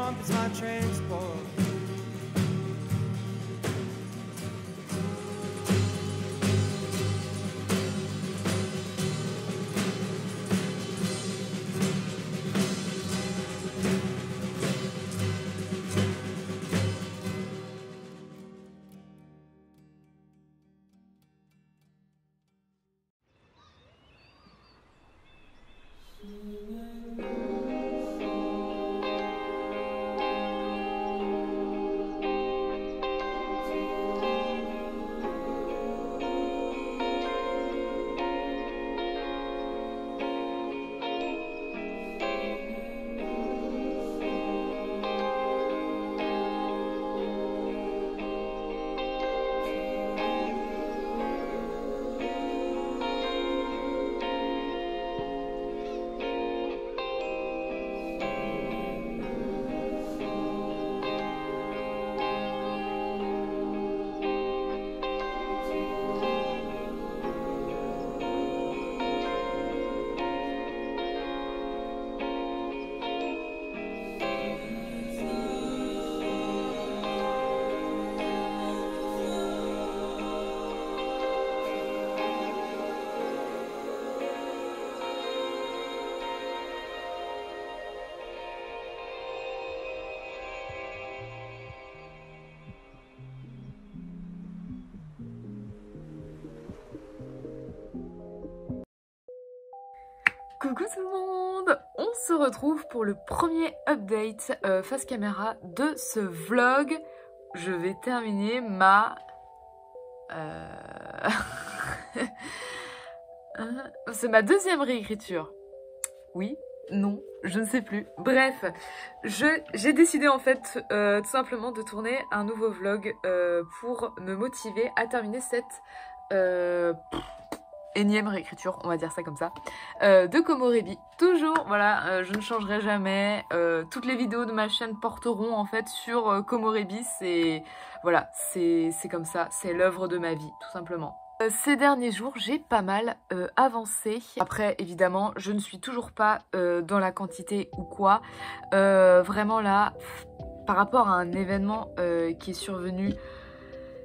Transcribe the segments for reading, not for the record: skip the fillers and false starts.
jump is my transport. Coucou tout le monde! On se retrouve pour le premier update face caméra de ce vlog. Je vais terminer ma... C'est ma deuxième réécriture. Oui, non, je ne sais plus. Bref, j'ai décidé en fait tout simplement de tourner un nouveau vlog pour me motiver à terminer cette... énième réécriture, on va dire ça comme ça, de Komorebi. Toujours, voilà, je ne changerai jamais. Toutes les vidéos de ma chaîne porteront en fait sur Komorebi. C'est voilà, c'est comme ça, c'est l'œuvre de ma vie, tout simplement. Ces derniers jours, j'ai pas mal avancé. Après, évidemment, je ne suis toujours pas dans la quantité ou quoi. Vraiment là, par rapport à un événement qui est survenu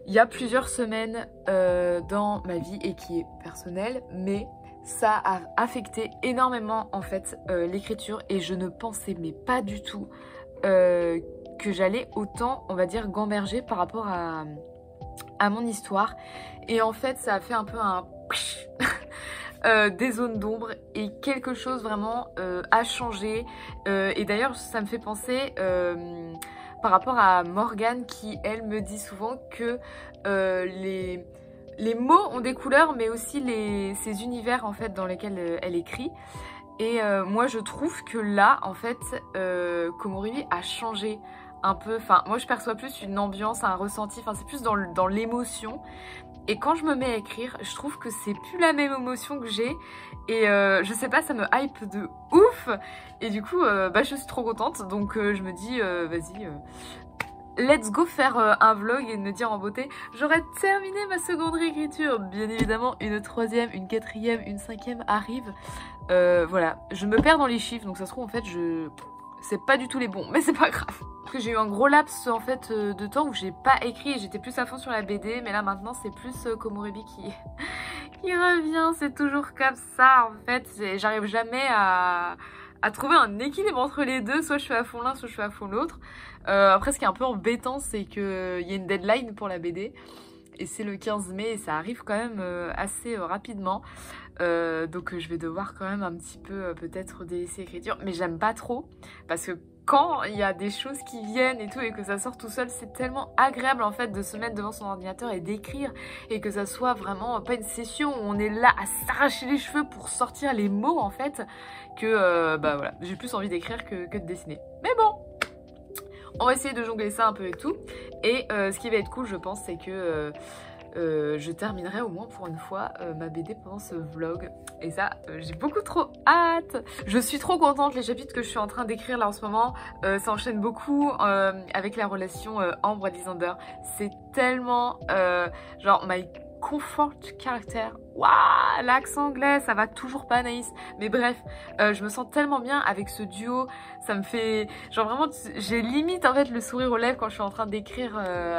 il y a plusieurs semaines dans ma vie et qui est personnel, mais ça a affecté énormément en fait l'écriture et je ne pensais mais pas du tout que j'allais autant, on va dire, gamberger par rapport à mon histoire. Et en fait ça a fait un peu un des zones d'ombre et quelque chose vraiment a changé. Et d'ailleurs ça me fait penser... par rapport à Morgane qui, elle, me dit souvent que les mots ont des couleurs, mais aussi ces univers, en fait, dans lesquels elle écrit. Et moi, je trouve que là, en fait, Komorebi a changé un peu. Enfin, moi, je perçois plus une ambiance, un ressenti. Enfin, c'est plus dans l'émotion. Et quand je me mets à écrire, je trouve que c'est plus la même émotion que j'ai. Et je sais pas, ça me hype de ouf. Et du coup, bah, je suis trop contente. Donc je me dis, vas-y, let's go faire un vlog et me dire en beauté, j'aurais terminé ma seconde réécriture. Bien évidemment, une troisième, une quatrième, une cinquième arrive. Voilà, je me perds dans les chiffres. Donc ça se trouve, en fait, c'est pas du tout les bons, mais c'est pas grave. Parce que j'ai eu un gros laps en fait de temps où j'ai pas écrit et j'étais plus à fond sur la BD, mais là maintenant c'est plus Komorebi qui revient. C'est toujours comme ça en fait. J'arrive jamais à trouver un équilibre entre les deux. Soit je suis à fond l'un, soit je suis à fond l'autre. Après ce qui est un peu embêtant, c'est qu'il y a une deadline pour la BD. Et c'est le 15 mai et ça arrive quand même assez rapidement. Donc je vais devoir quand même un petit peu peut-être délaisser l'écriture. Mais j'aime pas trop parce que quand il y a des choses qui viennent et tout et que ça sort tout seul, c'est tellement agréable en fait de se mettre devant son ordinateur et d'écrire. Et que ça soit vraiment pas une session où on est là à s'arracher les cheveux pour sortir les mots en fait. Que bah voilà, j'ai plus envie d'écrire que de dessiner. Mais bon, on va essayer de jongler ça un peu et tout. Et ce qui va être cool je pense c'est que je terminerai au moins pour une fois ma BD pendant ce vlog. Et ça, j'ai beaucoup trop hâte. Je suis trop contente, les chapitres que je suis en train d'écrire là en ce moment, ça enchaîne beaucoup avec la relation Ambre-Lysander. C'est tellement genre my comfort character. Waouh, l'accent anglais, ça va toujours pas Anaïs. Mais bref, je me sens tellement bien avec ce duo. Ça me fait... Genre vraiment, j'ai limite en fait le sourire aux lèvres quand je suis en train d'écrire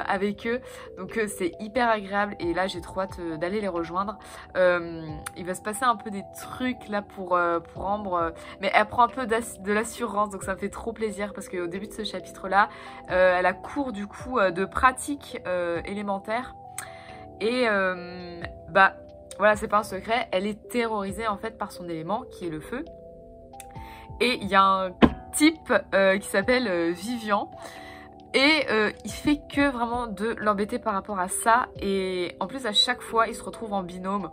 avec eux. Donc c'est hyper agréable et là j'ai trop hâte d'aller les rejoindre. Il va se passer un peu des trucs là pour Ambre. Mais elle prend un peu de l'assurance, donc ça me fait trop plaisir parce qu'au début de ce chapitre là, elle a cours du coup de pratique élémentaire. Et bah voilà, c'est pas un secret, elle est terrorisée en fait par son élément qui est le feu. Et il y a un type qui s'appelle Vivian. Et il fait que vraiment de l'embêter par rapport à ça. Et en plus à chaque fois il se retrouve en binôme.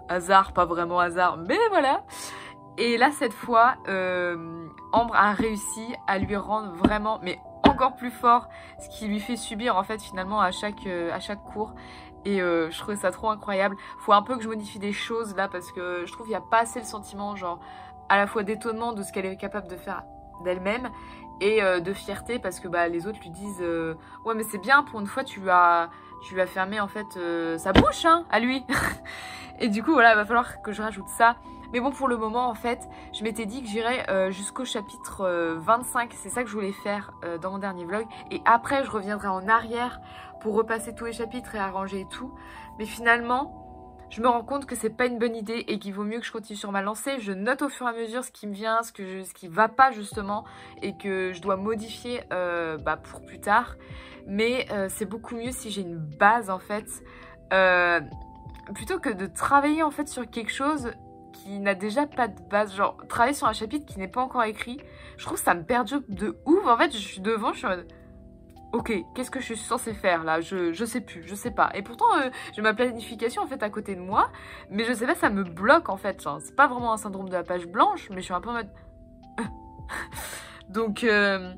Hasard, pas vraiment hasard, mais voilà. Et là cette fois Ambre a réussi à lui rendre vraiment mais encore plus fort ce qui lui fait subir en fait finalement à chaque cours. Et je trouvais ça trop incroyable. Faut un peu que je modifie des choses là parce que je trouve qu'il n'y a pas assez le sentiment genre à la fois d'étonnement de ce qu'elle est capable de faire d'elle-même et de fierté parce que bah, les autres lui disent ouais mais c'est bien pour une fois tu lui as fermé en fait sa bouche hein, à lui. Et du coup voilà il va falloir que je rajoute ça. Mais bon pour le moment en fait je m'étais dit que j'irais jusqu'au chapitre 25. C'est ça que je voulais faire dans mon dernier vlog. Et après je reviendrai en arrière pour repasser tous les chapitres et arranger et tout. Mais finalement je me rends compte que c'est pas une bonne idée et qu'il vaut mieux que je continue sur ma lancée. Je note au fur et à mesure ce qui me vient, ce qui va pas justement et que je dois modifier bah, pour plus tard. Mais c'est beaucoup mieux si j'ai une base en fait. Plutôt que de travailler en fait sur quelque chose qui n'a déjà pas de base. Genre travailler sur un chapitre qui n'est pas encore écrit. Je trouve que ça me perturbe de ouf. En fait je suis devant, je suis en mode... Ok, qu'est-ce que je suis censée faire là? Je sais plus, je sais pas. Et pourtant, j'ai ma planification en fait à côté de moi. Mais je sais pas, ça me bloque en fait. C'est pas vraiment un syndrome de la page blanche, mais je suis un peu en mode... Donc, je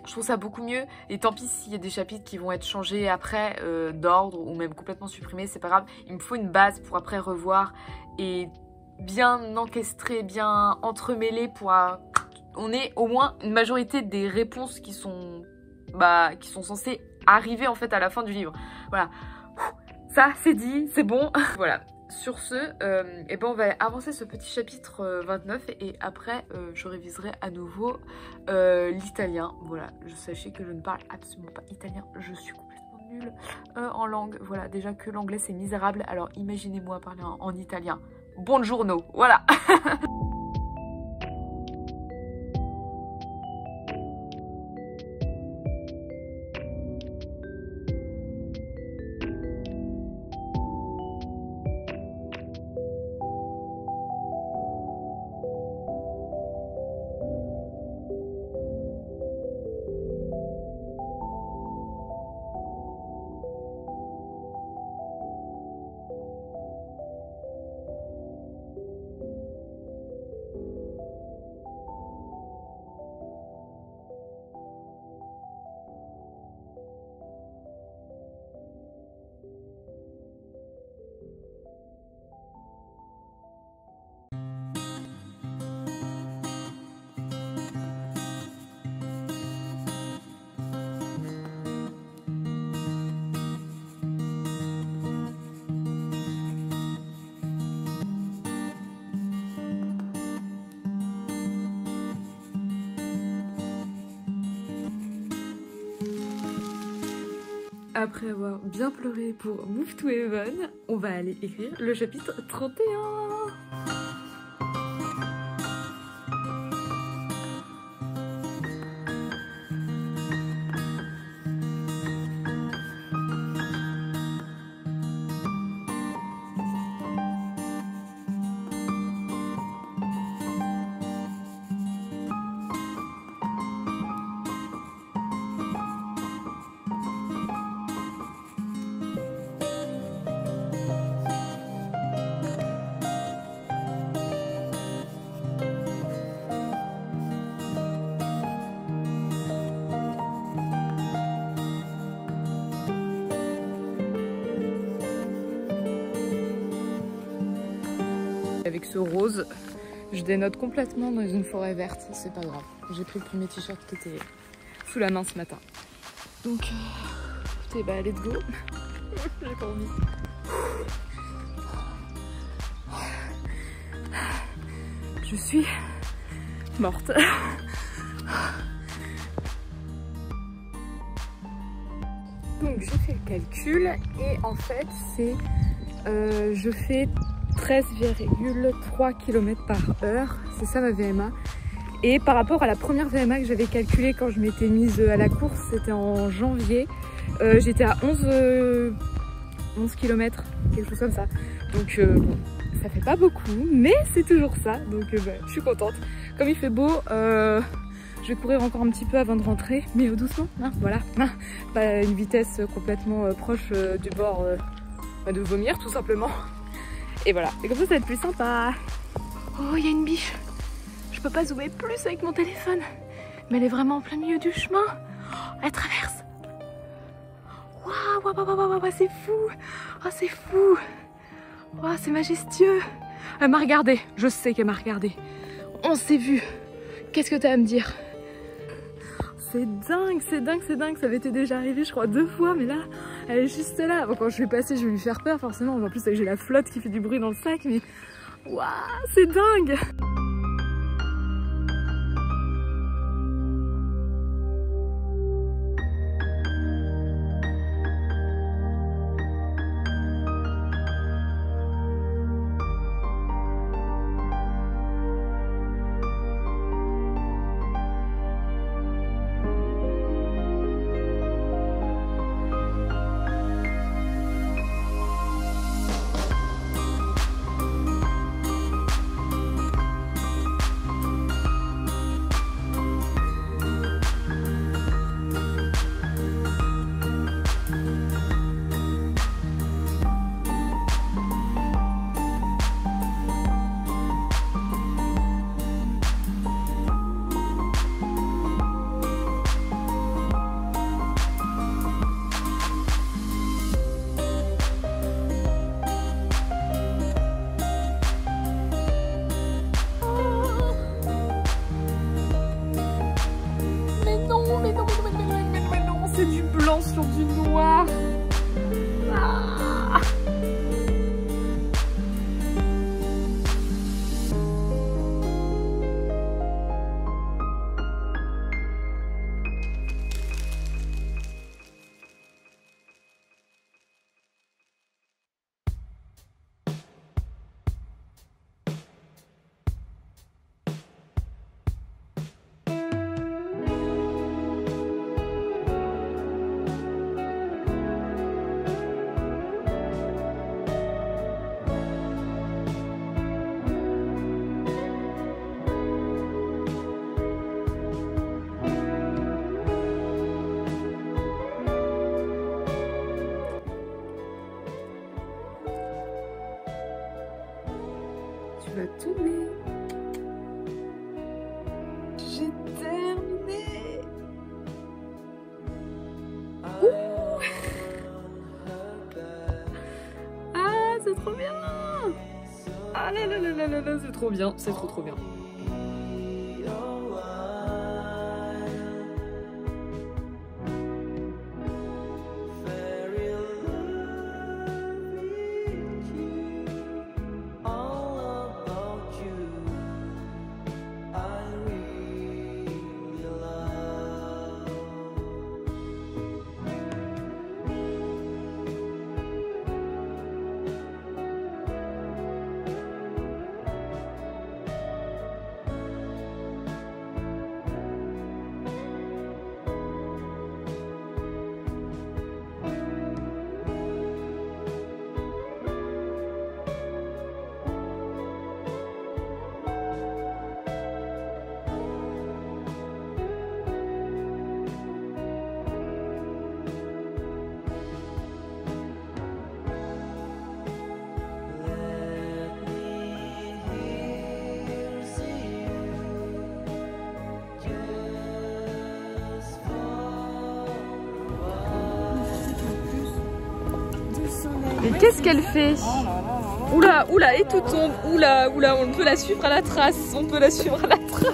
trouve ça beaucoup mieux. Et tant pis s'il y a des chapitres qui vont être changés après d'ordre ou même complètement supprimés, c'est pas grave. Il me faut une base pour après revoir et bien encastrer, bien entremêler pour... On ait au moins une majorité des réponses qui sont censés arriver en fait à la fin du livre. Voilà, ça c'est dit, c'est bon. Voilà, sur ce, et ben on va avancer ce petit chapitre 29 et après je réviserai à nouveau l'italien. Voilà, sachez que je ne parle absolument pas italien, je suis complètement nulle en langue. Voilà, déjà que l'anglais c'est misérable, alors imaginez-moi parler en italien. Buongiorno, voilà. Après avoir bien pleuré pour Move to Heaven, on va aller écrire le chapitre 31. Avec ce rose, je dénote complètement dans une forêt verte, c'est pas grave. J'ai pris le premier t-shirt qui était sous la main ce matin. Donc, écoutez, bah let's go. J'ai pas envie. Je suis morte. Donc j'ai fait le calcul et en fait c'est je fais 13,3 km par heure, c'est ça ma VMA. Et par rapport à la première VMA que j'avais calculée quand je m'étais mise à la course, c'était en janvier, j'étais à 11 km, quelque chose comme ça. Donc bon, ça fait pas beaucoup, mais c'est toujours ça, donc bah, je suis contente. Comme il fait beau, je vais courir encore un petit peu avant de rentrer, mais doucement, hein, voilà. Pas une vitesse complètement proche du bord de vomir, tout simplement. Et voilà, et comme ça va être plus sympa. Oh, il y a une biche. Je peux pas zoomer plus avec mon téléphone, mais elle est vraiment en plein milieu du chemin. Oh, elle traverse. Waouh, waouh, waouh, waouh, c'est fou. Oh, c'est fou. Oh, c'est majestueux. Elle m'a regardé, je sais qu'elle m'a regardé. On s'est vu. Qu'est-ce que tu as à me dire? C'est dingue, c'est dingue, c'est dingue. Ça avait été déjà arrivé, je crois, 2 fois, mais là, elle est juste là. Bon, quand je vais passer, je vais lui faire peur, forcément. En plus, j'ai la flotte qui fait du bruit dans le sac, mais waouh, c'est dingue. C'est du blanc sur du noir. Ah. Tu vas tomber. J'ai terminé. Ouh. Ah, c'est trop bien. Ah là là là là là là, c'est trop bien, c'est trop bien. Mais qu'est-ce qu'elle fait? Oula, oula, et tout tombe. Oula, oula, on peut la suivre à la trace. On peut la suivre à la trace.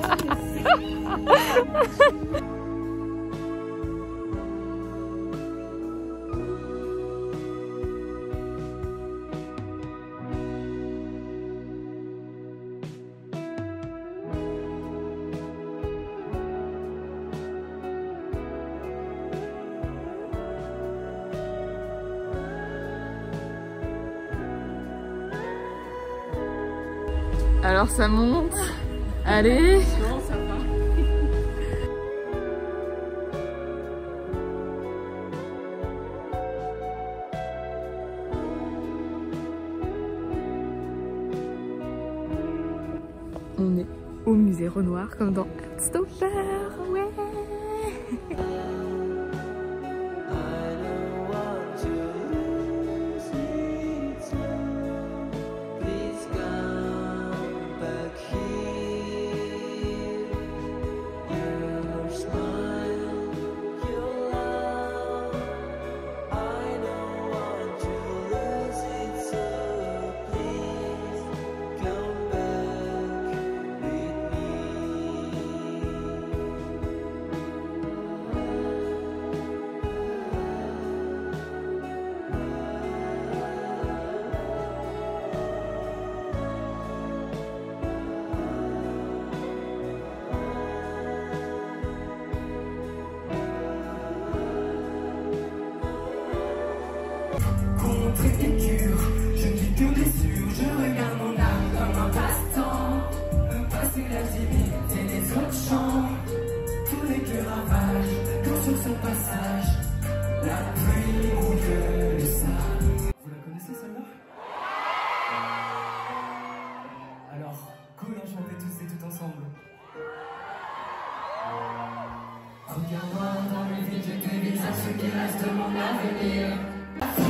Alors ça monte. Allez. Non, ça va. On est au musée Renoir comme dans Heartstopper, ouais. Contre épicure, je ne vis que blessure, je regarde mon âme comme un passe-temps. Me passer la limite et les autres chants, tous les cœurs ravagent, quand sur son passage, la pluie mouille le sable. Vous la connaissez celle-là? Alors, cool, en chanter tous et tout ensemble. Regarde-moi dans le vide, je devise à ce qui reste de mon avenir.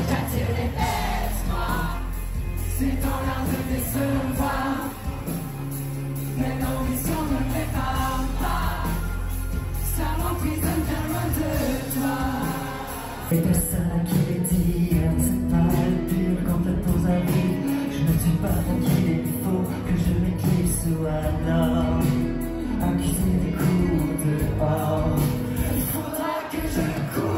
J'attire les bêtes, moi. C'est dans l'art de décevoir. Mais l'ambition ne me prépare pas. Ça m'emprisonne bien loin de toi. Et personne à qui les dire, c'est pas le pur quand le temps arrive. Je ne suis pas tranquille, il faut que je m'éclipse ou alors accuser des coups de bord. Il faudra que je cours.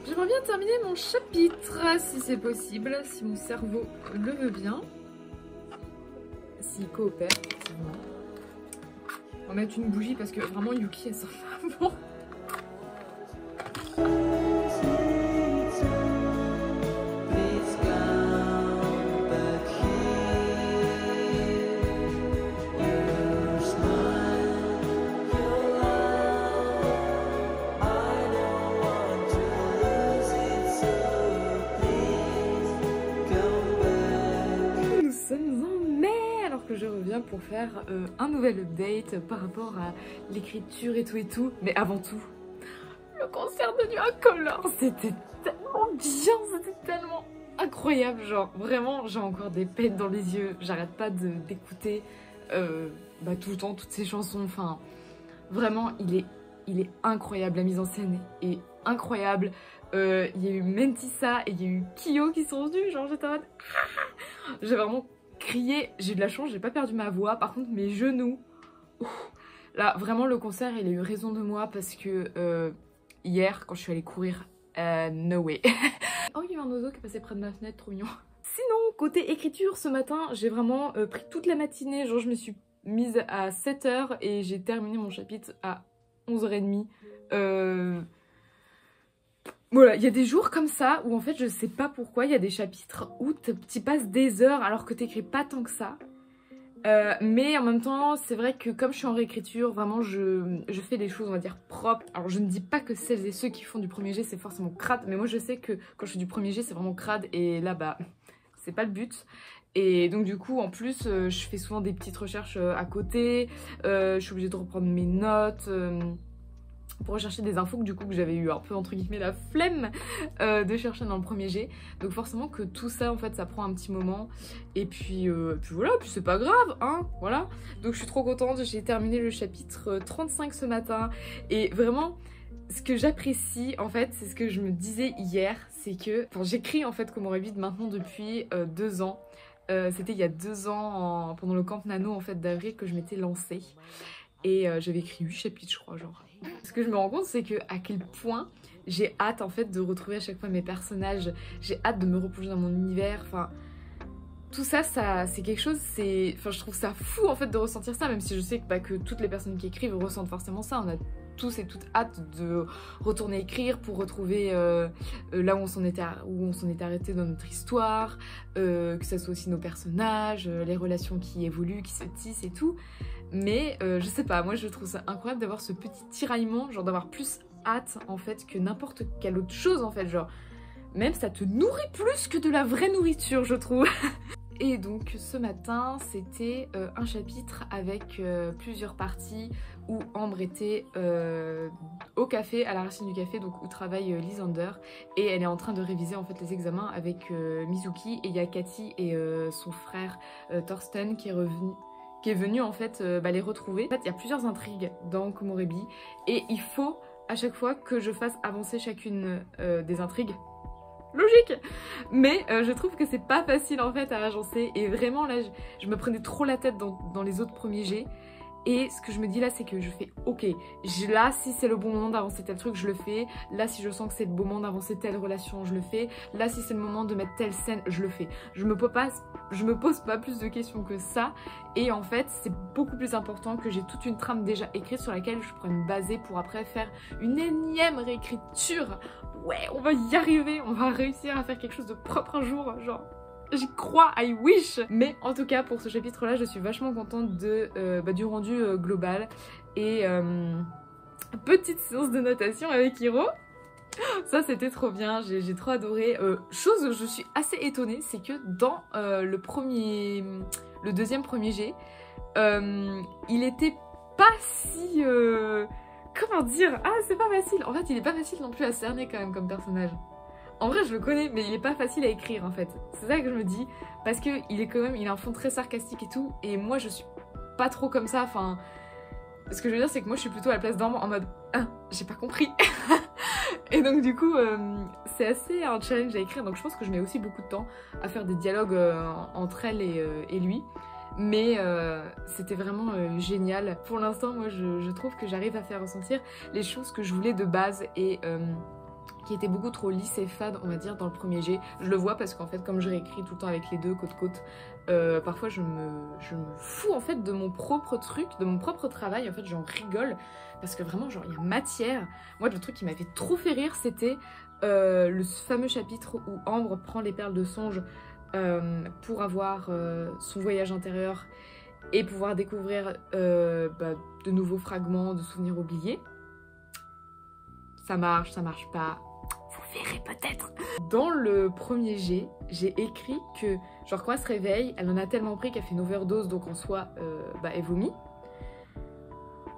J'aimerais bien terminer mon chapitre, si c'est possible, si mon cerveau le veut bien. S'il coopère, effectivement. On va mettre une bougie parce que vraiment Yuki elle sent pas bon. Je reviens pour faire un nouvel update par rapport à l'écriture et tout, mais avant tout, le concert de New Color, c'était tellement bien, c'était tellement incroyable, genre vraiment j'ai encore des peines dans les yeux, j'arrête pas d'écouter tout le temps toutes ces chansons, enfin vraiment il est incroyable, la mise en scène est incroyable, il y a eu Mentissa et il y a eu Kyo qui sont venus, genre j'étais en mode j'ai vraiment crié, j'ai eu de la chance, j'ai pas perdu ma voix, par contre mes genoux, là vraiment le concert il a eu raison de moi parce que hier quand je suis allée courir, no way. Oh il y a eu un oiseau qui est passé près de ma fenêtre, trop mignon. Sinon côté écriture ce matin j'ai vraiment pris toute la matinée, genre je me suis mise à 7 h et j'ai terminé mon chapitre à 11 h 30. Voilà, il y a des jours comme ça où en fait je sais pas pourquoi, il y a des chapitres où tu passes des heures alors que t'écris pas tant que ça. Mais en même temps, c'est vrai que comme je suis en réécriture, vraiment je fais les choses, on va dire, propres. Alors je ne dis pas que celles et ceux qui font du premier jet c'est forcément crade, mais moi je sais que quand je fais du premier jet c'est vraiment crade, et là bah c'est pas le but. Et donc du coup en plus je fais souvent des petites recherches à côté, je suis obligée de reprendre mes notes pour rechercher des infos que du coup que j'avais eu un peu entre guillemets la flemme de chercher dans le premier jet. Donc forcément que tout ça en fait ça prend un petit moment, et puis voilà, puis c'est pas grave hein, voilà. Donc je suis trop contente, j'ai terminé le chapitre 35 ce matin, et vraiment ce que j'apprécie en fait, c'est ce que je me disais hier, c'est que j'écris en fait Komori Beat maintenant depuis 2 ans. C'était il y a 2 ans pendant le camp nano en fait d'avril que je m'étais lancée, et j'avais écrit 8 chapitres je crois genre. Ce que je me rends compte, c'est que à quel point j'ai hâte en fait de retrouver à chaque fois mes personnages, j'ai hâte de me replonger dans mon univers, enfin tout ça, c'est quelque chose, je trouve ça fou en fait de ressentir ça, même si je sais que toutes les personnes qui écrivent ressentent forcément ça. On a tous et toutes hâte de retourner écrire pour retrouver là où on s'en était arrêté dans notre histoire, que ça soit aussi nos personnages, les relations qui évoluent, qui se tissent et tout. Mais je sais pas, moi je trouve ça incroyable d'avoir ce petit tiraillement, genre d'avoir plus hâte en fait que n'importe quelle autre chose en fait, genre même ça te nourrit plus que de la vraie nourriture je trouve. Et donc ce matin c'était un chapitre avec plusieurs parties où Ambre était au café, à la racine du café, donc où travaille Lysander, et elle est en train de réviser en fait les examens avec Mizuki, et il y a Cathy et son frère Thorsten qui est venu en fait les retrouver. En fait il y a plusieurs intrigues dans Komori Beat, et il faut à chaque fois que je fasse avancer chacune des intrigues. Logique, mais je trouve que c'est pas facile en fait à agencer, et vraiment là je me prenais trop la tête dans les autres premiers jets, et ce que je me dis là c'est que je fais ok, là si c'est le bon moment d'avancer tel truc je le fais, là si je sens que c'est le bon moment d'avancer telle relation je le fais, là si c'est le moment de mettre telle scène je le fais. Je me pose pas plus de questions que ça, et en fait c'est beaucoup plus important que j'ai toute une trame déjà écrite sur laquelle je pourrais me baser pour après faire une énième réécriture. Ouais, on va y arriver, on va réussir à faire quelque chose de propre un jour, genre j'y crois, I wish. Mais en tout cas pour ce chapitre là je suis vachement contente du rendu global, et petite séance de notation avec Hiro. Ça c'était trop bien, j'ai trop adoré. Chose où je suis assez étonnée, c'est que dans le deuxième premier jet, il était pas si... comment dire? Ah c'est pas facile. En fait il est pas facile non plus à cerner quand même comme personnage. En vrai je le connais mais il est pas facile à écrire en fait. C'est ça que je me dis, parce que il a un fond très sarcastique et tout, et moi je suis pas trop comme ça. Enfin ce que je veux dire c'est que moi je suis plutôt à la place d'Ambre en mode ah j'ai pas compris. Et donc du coup c'est assez un challenge à écrire, donc je pense que je mets aussi beaucoup de temps à faire des dialogues entre elle et lui. Mais c'était vraiment génial. Pour l'instant moi je trouve que j'arrive à faire ressentir les choses que je voulais de base, et qui étaient beaucoup trop lisses et fades on va dire dans le premier jet. Je le vois parce qu'en fait comme je réécris tout le temps avec les deux côte à côte, parfois je me fous en fait de mon propre truc, de mon propre travail, en fait j'en rigole parce que vraiment genre il y a matière. Moi le truc qui m'avait trop fait rire c'était le fameux chapitre où Ambre prend les perles de songe pour avoir son voyage intérieur et pouvoir découvrir de nouveaux fragments de souvenirs oubliés. Ça marche pas, vous verrez peut-être. Dans le premier jet, j'ai écrit que genre quand elle se réveille, elle en a tellement pris qu'elle fait une overdose, donc en soi elle vomit.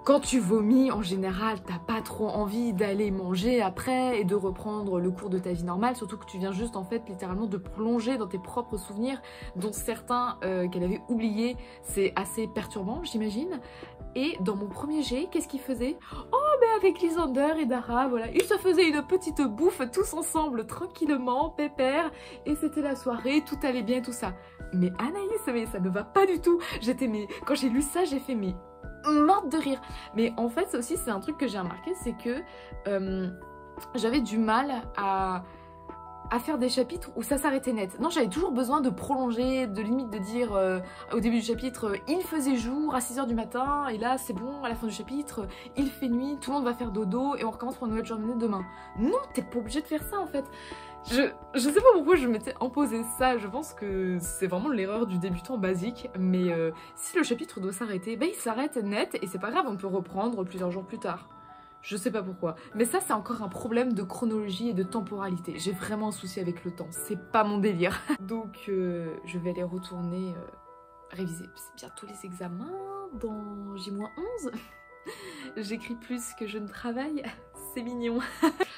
Quand tu vomis, en général, t'as pas trop envie d'aller manger après et de reprendre le cours de ta vie normale, surtout que tu viens juste en fait littéralement de plonger dans tes propres souvenirs, dont certains qu'elle avait oubliés. C'est assez perturbant, j'imagine. Et dans mon premier jet, qu'est-ce qu'ils faisaient? Oh, mais avec Lysander et Dara, voilà, ils se faisaient une petite bouffe tous ensemble, tranquillement, pépère, et c'était la soirée, tout allait bien, tout ça. Mais Anaïs, mais ça ne va pas du tout. Quand j'ai lu ça, j'ai fait morte de rire. Mais en fait ça aussi c'est un truc que j'ai remarqué, c'est que j'avais du mal à à faire des chapitres où ça s'arrêtait net. Non, j'avais toujours besoin de prolonger, de limite de dire au début du chapitre, il faisait jour à 6 h du matin, et là c'est bon, à la fin du chapitre, il fait nuit, tout le monde va faire dodo, et on recommence pour une nouvelle journée demain. Non, t'es pas obligé de faire ça en fait. Je sais pas pourquoi je m'étais imposé ça, je pense que c'est vraiment l'erreur du débutant basique, mais si le chapitre doit s'arrêter, bah il s'arrête net, et c'est pas grave, on peut reprendre plusieurs jours plus tard. Je sais pas pourquoi. Mais ça, c'est encore un problème de chronologie et de temporalité. J'ai vraiment un souci avec le temps. C'est pas mon délire. Donc, je vais aller retourner réviser. C'est bientôt les examens dans J-11. J'écris plus que je ne travaille. C'est mignon.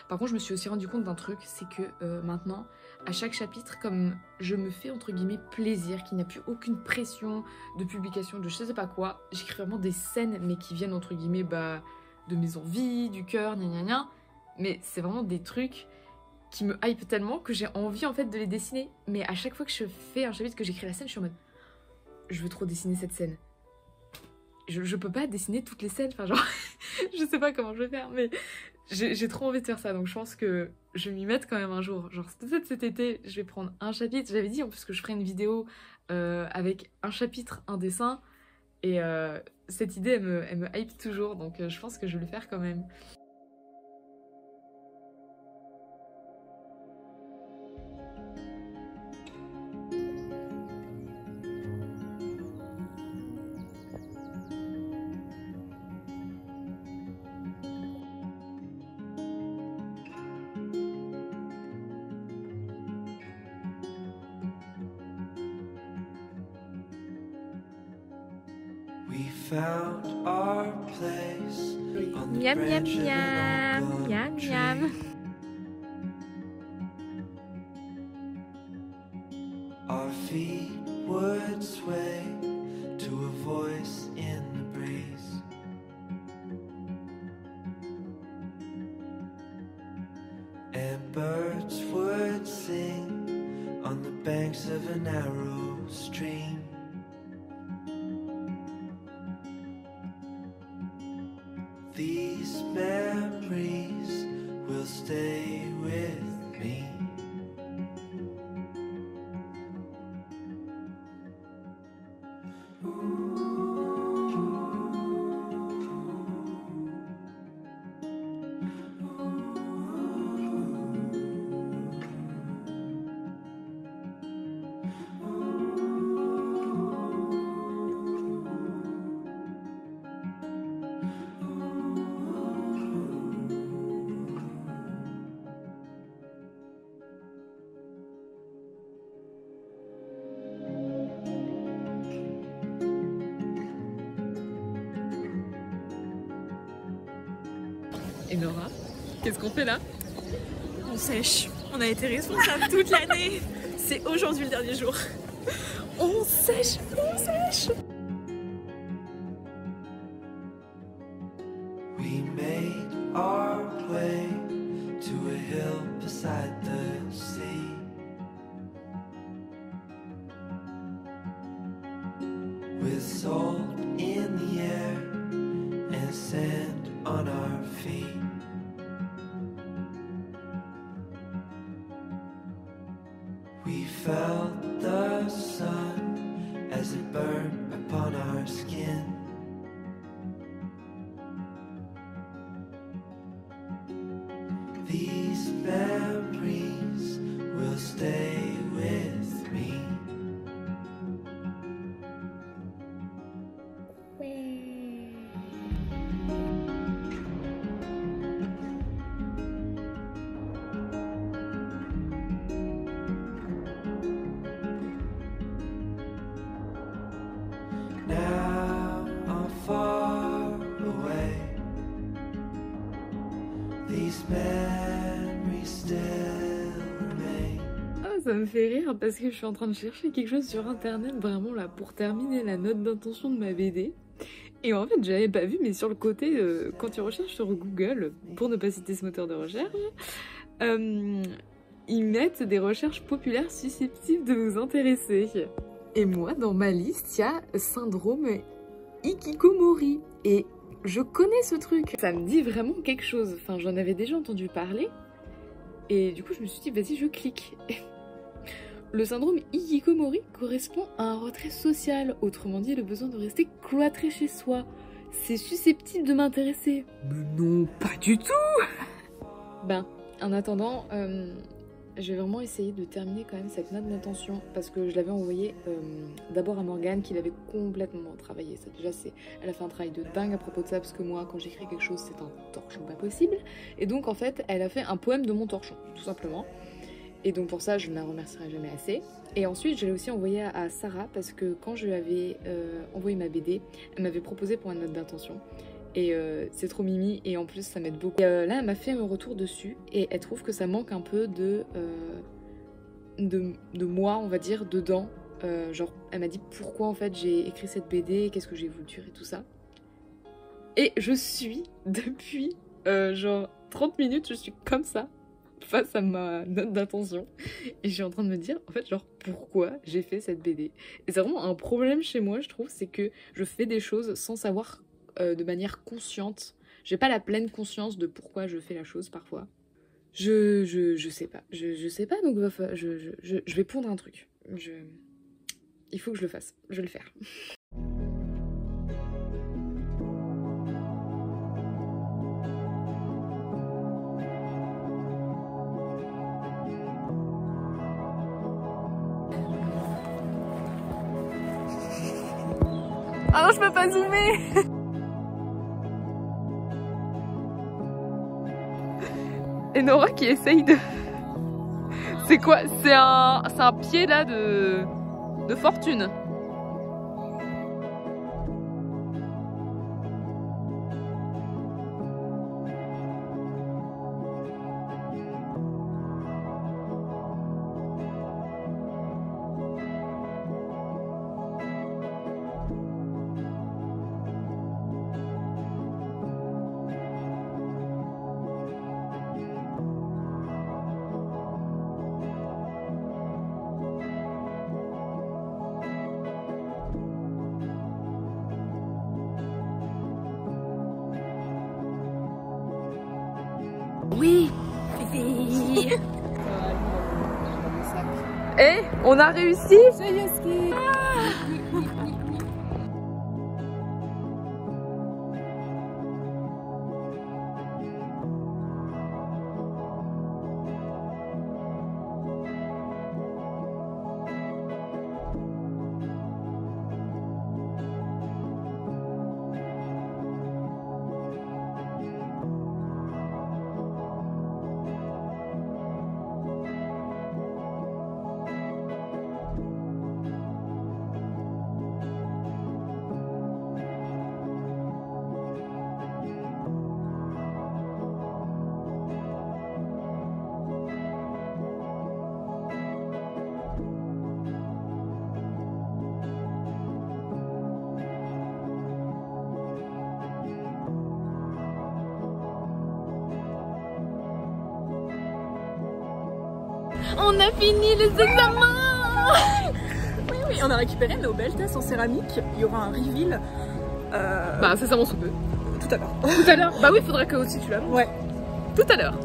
Par contre, je me suis aussi rendu compte d'un truc. C'est que maintenant, à chaque chapitre, comme je me fais entre guillemets plaisir, qu'il n'y a plus aucune pression de publication, de je sais pas quoi, j'écris vraiment des scènes, mais qui viennent entre guillemets, de mes envies, du cœur, gna gna gna. Mais c'est vraiment des trucs qui me hype tellement que j'ai envie en fait de les dessiner. Mais à chaque fois que je fais un chapitre, que j'écris la scène, je suis en mode je veux trop dessiner cette scène. Je peux pas dessiner toutes les scènes, enfin genre je sais pas comment je vais faire, mais j'ai trop envie de faire ça. Donc je pense que je vais m'y mettre quand même un jour. Genre peut-être cet été, je vais prendre un chapitre. J'avais dit en plus que je ferais une vidéo avec un chapitre, un dessin. Et cette idée, elle me hype toujours, donc je pense que je vais le faire quand même. Found our place on the Miam miam branch of an miam, old miam tree. miam. Our feet would sway to a voice in the breeze. And birds would sing on the banks of a narrow stream. These memories will stay with me. Et Nora, qu'est-ce qu'on fait là? On sèche. On a été responsables toute l'année. C'est aujourd'hui le dernier jour. On sèche, on sèche. We made our way to a hill beside the sea. With salt in the air and sand on our feet. We felt the sun as it burned upon our skin. These memories will stay with me. Now I'm far away. These memories still remain. Oh, ça me fait rire parce que je suis en train de chercher quelque chose sur internet vraiment là pour terminer la note d'intention de ma BD. Et en fait j'avais pas vu, mais sur le côté, quand tu recherches sur Google, pour ne pas citer ce moteur de recherche, ils mettent des recherches populaires susceptibles de vous intéresser. Et moi, dans ma liste, il y a syndrome Hikikomori. Et je connais ce truc. Ça me dit vraiment quelque chose. Enfin, j'en avais déjà entendu parler. Et du coup, je me suis dit, vas-y, je clique. Le syndrome hikikomori correspond à un retrait social, autrement dit, le besoin de rester cloîtré chez soi. C'est susceptible de m'intéresser. Mais non, pas du tout. Ben, en attendant, je vais vraiment essayer de terminer quand même cette note d'intention parce que je l'avais envoyée d'abord à Morgane qui l'avait complètement travaillé. Ça, déjà, elle a fait un travail de dingue à propos de ça parce que moi, quand j'écris quelque chose, c'est un torchon pas possible. Et donc, en fait, elle a fait un poème de mon torchon, tout simplement. Et donc pour ça, je ne la remercierai jamais assez. Et ensuite, je l'ai aussi envoyé à Sarah parce que quand je lui avais envoyé ma BD, elle m'avait proposé pour une note d'intention. Et c'est trop mimi et en plus ça m'aide beaucoup. Et là, elle m'a fait un retour dessus et elle trouve que ça manque un peu de moi, on va dire, dedans. Genre, elle m'a dit pourquoi en fait j'ai écrit cette BD, qu'est-ce que j'ai voulu dire et tout ça. Et je suis, depuis genre 30 minutes, je suis comme ça. Face à ma note d'intention et je suis en train de me dire en fait genre pourquoi j'ai fait cette BD et c'est vraiment un problème chez moi je trouve, c'est que je fais des choses sans savoir de manière consciente, j'ai pas la pleine conscience de pourquoi je fais la chose parfois, je sais pas, je sais pas donc je vais pondre un truc, il faut que je le fasse, je vais le faire. Ah non, je peux pas zoomer. Et Nora qui essaye de... C'est quoi? C'est un pied là de fortune. Oui. Et on a réussi. On a fini les examens. Oui, on a récupéré nos belles tasses en céramique. Il y aura un reveal. Bah, c'est ça mon sous-peu. Tout à l'heure. Tout à l'heure. Bah oui, il faudra que aussi tu la montres. Ouais. Tout à l'heure.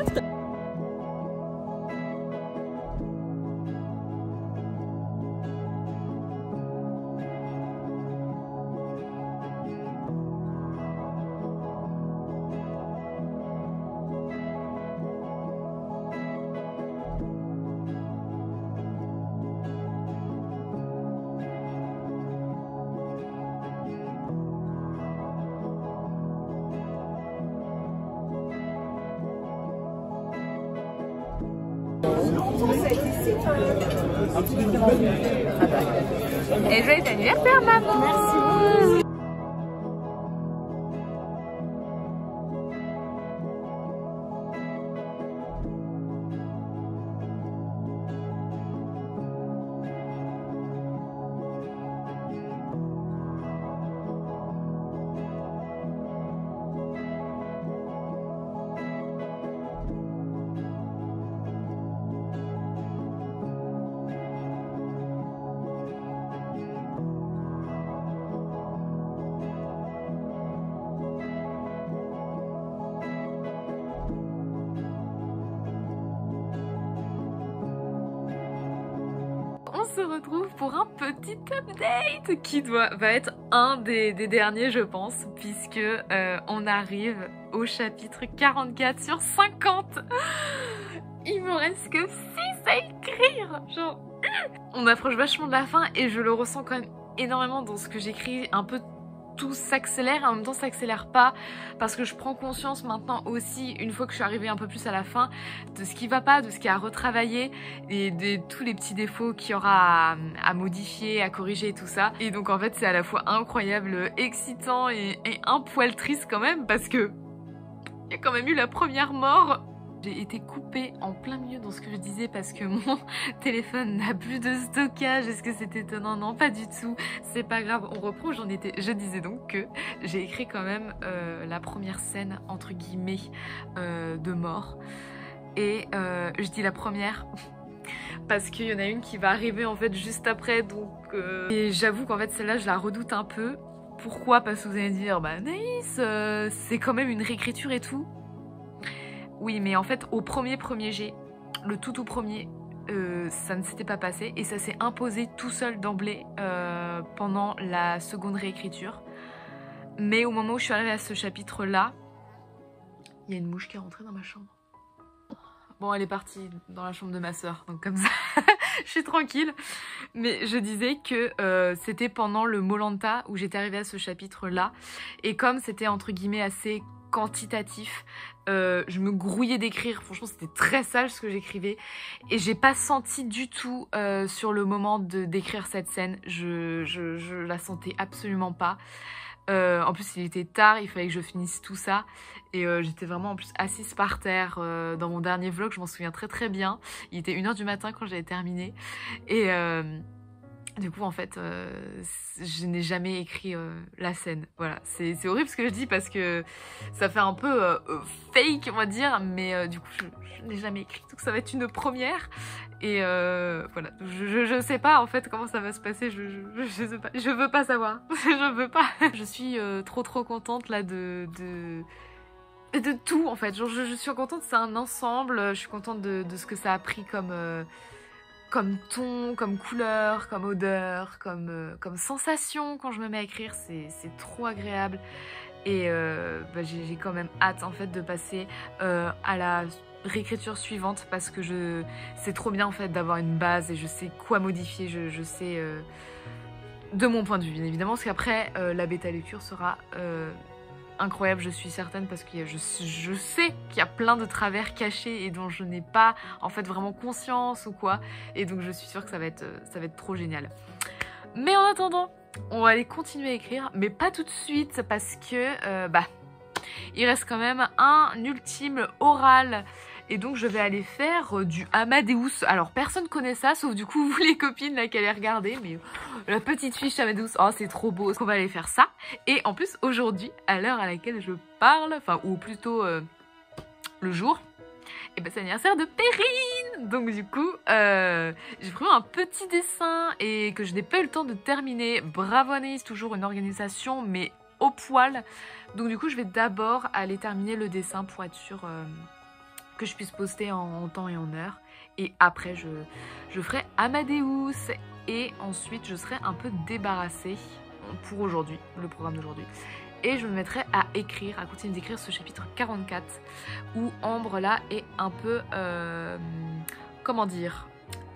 Et joyeux anniversaire, maman! Merci. on se retrouve pour un petit update qui va être un des derniers, je pense, puisque on arrive au chapitre 44 sur 50. Il me reste que 6 à écrire. Genre, on approche vachement de la fin et je le ressens quand même énormément dans ce que j'écris. Un peu tout s'accélère et en même temps ça s'accélère pas parce que je prends conscience maintenant aussi, une fois que je suis arrivée un peu plus à la fin, de ce qui va pas, de ce qu'il y a à retravailler et de tous les petits défauts qu'il y aura à modifier, à corriger et tout ça. Et donc en fait c'est à la fois incroyable, excitant et un poil triste quand même parce que il y a quand même eu la première mort. J'ai été coupée en plein milieu dans ce que je disais parce que mon téléphone n'a plus de stockage. Est-ce que c'est étonnant? Non, pas du tout. C'est pas grave, on reprend. Je disais donc que j'ai écrit quand même la première scène, entre guillemets, de mort. Et je dis la première parce qu'il y en a une qui va arriver en fait juste après. Donc, et j'avoue qu'en fait celle-là, je la redoute un peu. Pourquoi? Parce que vous allez me dire, bah Anaïs, c'est quand même une réécriture et tout. Oui, mais en fait, au premier jet, le tout premier, ça ne s'était pas passé et ça s'est imposé tout seul d'emblée pendant la seconde réécriture. Mais au moment où je suis arrivée à ce chapitre-là, il y a une mouche qui est rentrée dans ma chambre. Bon, elle est partie dans la chambre de ma sœur, donc comme ça, je suis tranquille. Mais je disais que c'était pendant le Molanta où j'étais arrivée à ce chapitre-là. Et comme c'était entre guillemets assez quantitatif, je me grouillais d'écrire. Franchement, c'était très sage ce que j'écrivais. Et j'ai pas senti du tout sur le moment d'écrire cette scène. Je la sentais absolument pas. En plus, il était tard, il fallait que je finisse tout ça. Et j'étais vraiment en plus assise par terre dans mon dernier vlog, je m'en souviens très très bien. Il était 1 h du matin quand j'avais terminé. Et du coup, en fait, je n'ai jamais écrit la scène. Voilà, c'est horrible ce que je dis parce que ça fait un peu fake, on va dire. Mais du coup, je n'ai jamais écrit. Donc ça va être une première. Et voilà, je sais pas en fait comment ça va se passer. Je sais pas. Je veux pas savoir. Je veux pas. Je suis trop contente là de tout en fait. Genre, je suis contente, c'est un ensemble. Je suis contente de ce que ça a pris comme ton, comme couleur, comme odeur, comme sensation quand je me mets à écrire. C'est trop agréable. Et bah, j'ai quand même hâte en fait de passer à la réécriture suivante parce que c'est trop bien en fait d'avoir une base et je sais quoi modifier, je sais de mon point de vue bien évidemment, parce qu'après la bêta lecture sera incroyable, je suis certaine, parce que je sais qu'il y a plein de travers cachés et dont je n'ai pas en fait vraiment conscience ou quoi, et donc je suis sûre que ça va être trop génial. Mais en attendant, on va aller continuer à écrire, mais pas tout de suite parce que bah il reste quand même un ultime oral. Et donc je vais aller faire du Amadeus. Alors personne connaît ça, sauf du coup vous les copines là qui allez regarder. Mais la petite fiche Amadeus, oh c'est trop beau. On va aller faire ça. Et en plus aujourd'hui, à l'heure à laquelle je parle, enfin ou plutôt le jour, et ben c'est l'anniversaire de Perrine. Donc du coup j'ai pris un petit dessin et que je n'ai pas eu le temps de terminer. Bravo Anaïs, toujours une organisation mais au poil. Donc du coup je vais d'abord aller terminer le dessin pour être sûre que je puisse poster en temps et en heure. Et après je ferai Amadeus et ensuite je serai un peu débarrassée pour aujourd'hui, le programme d'aujourd'hui. Et je me mettrai à écrire, à continuer d'écrire ce chapitre 44 où Ambre là est un peu, comment dire,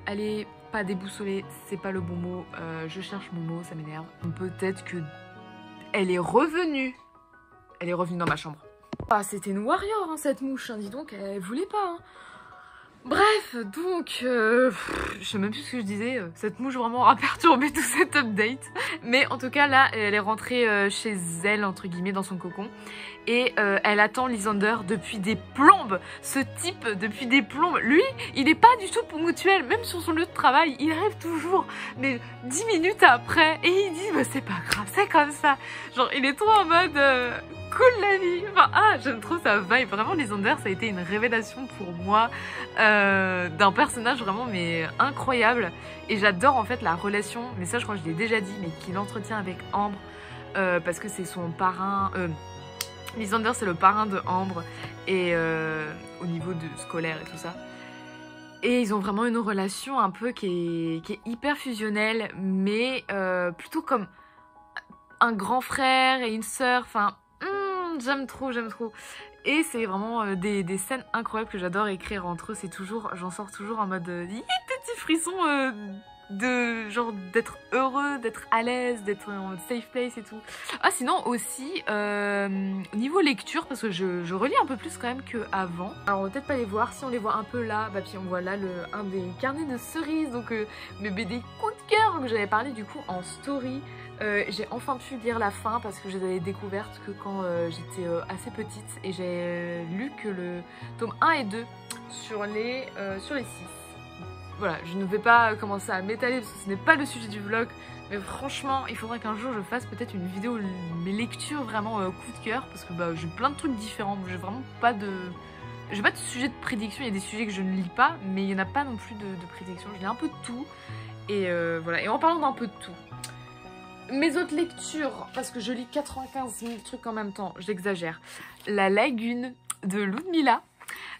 elle est pas déboussolée, c'est pas le bon mot, je cherche mon mot, ça m'énerve. Peut-être que elle est revenue dans ma chambre. Ah, c'était une warrior hein, cette mouche, hein, dis donc, elle voulait pas. Hein. Bref, donc, je sais même plus ce que je disais, cette mouche vraiment aura perturbé tout cet update. Mais en tout cas, là, elle est rentrée chez elle, entre guillemets, dans son cocon. Et elle attend Lysander depuis des plombes. Ce type, depuis des plombes, lui, il n'est pas du tout ponctuel. Même sur son lieu de travail, il arrive toujours, mais 10 minutes après. Et il dit, bah, c'est pas grave, c'est comme ça. Genre, il est trop en mode... cool la vie. Enfin, j'aime trop sa vibe. Vraiment, Lysander, ça a été une révélation pour moi d'un personnage vraiment mais incroyable. Et j'adore en fait la relation, mais ça je crois que je l'ai déjà dit, mais qu'il entretient avec Ambre parce que c'est son parrain. Lysander c'est le parrain de Ambre et au niveau de scolaire et tout ça. Et ils ont vraiment une relation un peu qui est hyper fusionnelle, mais plutôt comme un grand frère et une sœur. Enfin, j'aime trop, j'aime trop. Et c'est vraiment des scènes incroyables que j'adore écrire entre eux. C'est toujours, j'en sors toujours en mode petit frisson de genre d'être heureux, d'être à l'aise, d'être en safe place et tout. Ah sinon aussi niveau lecture, parce que je relis un peu plus quand même qu'avant. Alors on va peut-être pas les voir, si on les voit un peu là, bah puis on voit là un des carnets de cerises, donc mes BD coup de cœur que j'avais parlé du coup en story. J'ai enfin pu lire la fin parce que je les avais découvertes que quand j'étais assez petite, et j'ai lu que le tome 1 et 2 sur les 6. Voilà, je ne vais pas commencer à m'étaler parce que ce n'est pas le sujet du vlog, mais franchement, il faudrait qu'un jour je fasse peut-être une vidéo mes lectures vraiment coup de cœur, parce que bah, j'ai plein de trucs différents. J'ai vraiment pas de... J'ai pas de sujet de prédiction, il y a des sujets que je ne lis pas, mais il n'y en a pas non plus de prédiction. Je lis un peu de tout, et voilà. Et en parlant d'un peu de tout, mes autres lectures, parce que je lis 95 000 trucs en même temps, j'exagère. La Lagune de Ludmilla.